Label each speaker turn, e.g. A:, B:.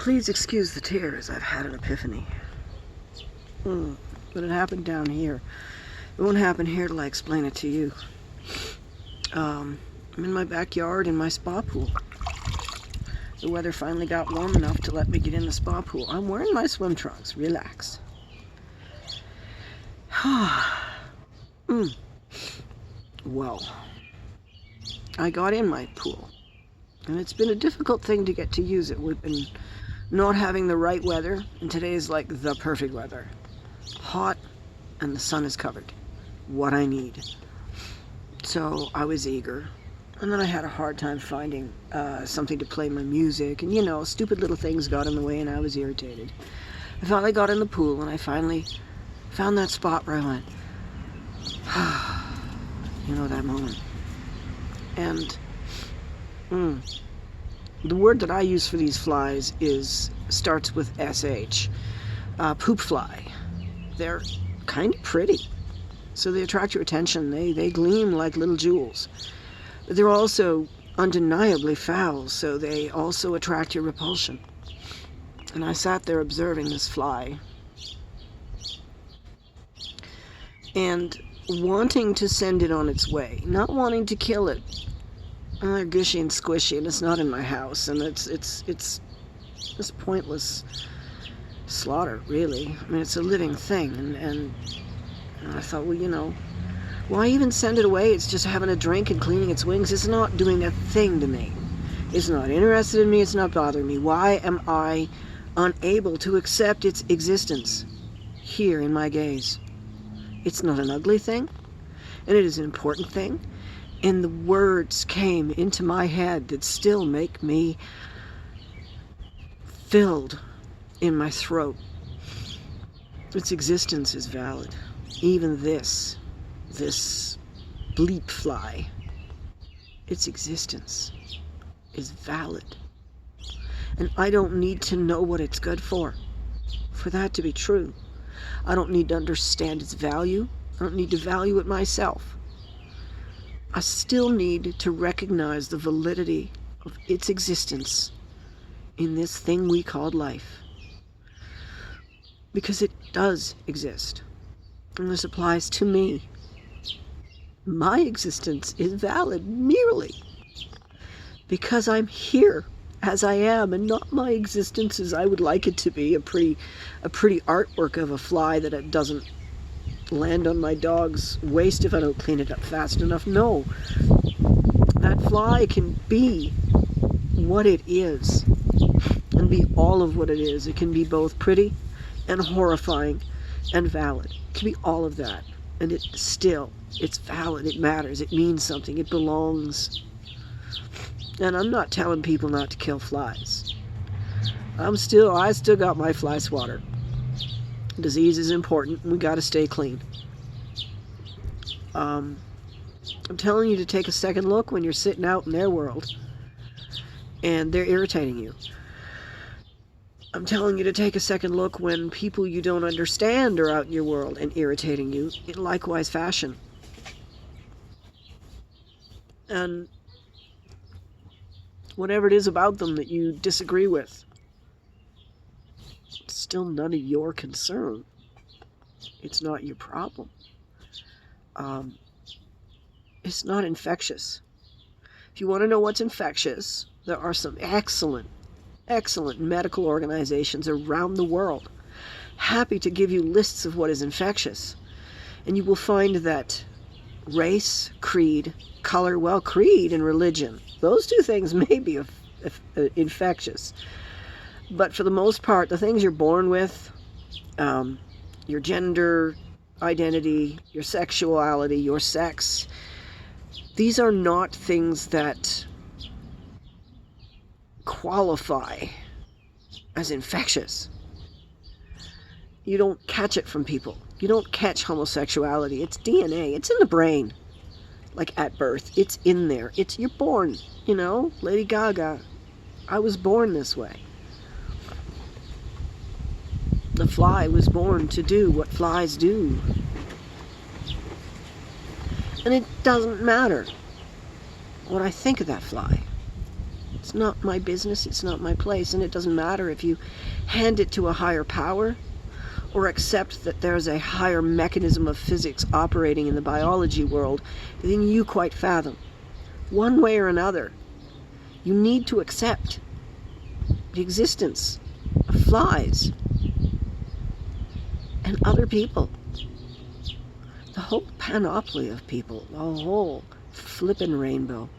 A: Please excuse the tears. I've had an epiphany. But it happened down here. It won't happen here till I explain it to you. I'm in my backyard in my spa pool. The weather finally got warm enough to let me get in the spa pool. I'm wearing my swim trunks. Relax. Well, I got in my pool, and it's been a difficult thing to get to use it. We've been not having the right weather, and today is like the perfect weather. Hot, and the sun is covered. What I need. So I was eager, and then I had a hard time finding something to play my music, and you know, stupid little things got in the way, and I was irritated. I finally got in the pool, and I finally found that spot where I went, you know, that moment. And the word that I use for these flies starts with SH. Poop fly. They're kind of pretty, so they attract your attention. They gleam like little jewels. But they're also undeniably foul, so they also attract your repulsion. And I sat there observing this fly and wanting to send it on its way, not wanting to kill it. And they're gushy and squishy, and it's not in my house, and it's pointless slaughter, really. I mean, it's a living thing, and I thought, well, you know, why even send it away? It's just having a drink and cleaning its wings. It's not doing a thing to me. It's not interested in me. It's not bothering me. Why am I unable to accept its existence here in my gaze? It's not an ugly thing, and it is an important thing. And the words came into my head that still make me filled in my throat. Its existence is valid. Even this bleep fly, its existence is valid. And I don't need to know what it's good for that to be true. I don't need to understand its value. I don't need to value it myself. I still need to recognize the validity of its existence in this thing we called life. Because it does exist. And this applies to me. My existence is valid merely because I'm here as I am, and not my existence as I would like it to be, a pretty artwork of a fly that it doesn't land on my dog's waist if I don't clean it up fast enough. No, that fly can be what it is and be all of what it is. It can be both pretty and horrifying and valid. It can be all of that, and it's valid. It matters. It means something. It belongs. And I'm not telling people not to kill flies. I still got my fly swatter. Disease is important. We got to stay clean. I'm telling you to take a second look when you're sitting out in their world and they're irritating you. I'm telling you to take a second look when people you don't understand are out in your world and irritating you in likewise fashion. And whatever it is about them that you disagree with, it's still none of your concern. It's not your problem. It's not infectious. If you want to know what's infectious, there are some excellent medical organizations around the world happy to give you lists of what is infectious. And you will find that race, creed, color, well, creed and religion, those two things may be infectious. But for the most part, the things you're born with, your gender identity, your sexuality, your sex, these are not things that qualify as infectious. You don't catch it from people. You don't catch homosexuality. It's DNA. It's in the brain. Like at birth. It's in there. You're born, you know, Lady Gaga. I was born this way. The fly was born to do what flies do. And it doesn't matter what I think of that fly. It's not my business, it's not my place, and it doesn't matter if you hand it to a higher power or accept that there's a higher mechanism of physics operating in the biology world than you quite fathom. One way or another, you need to accept the existence of flies and other people. The whole panoply of people, the whole flippin' rainbow.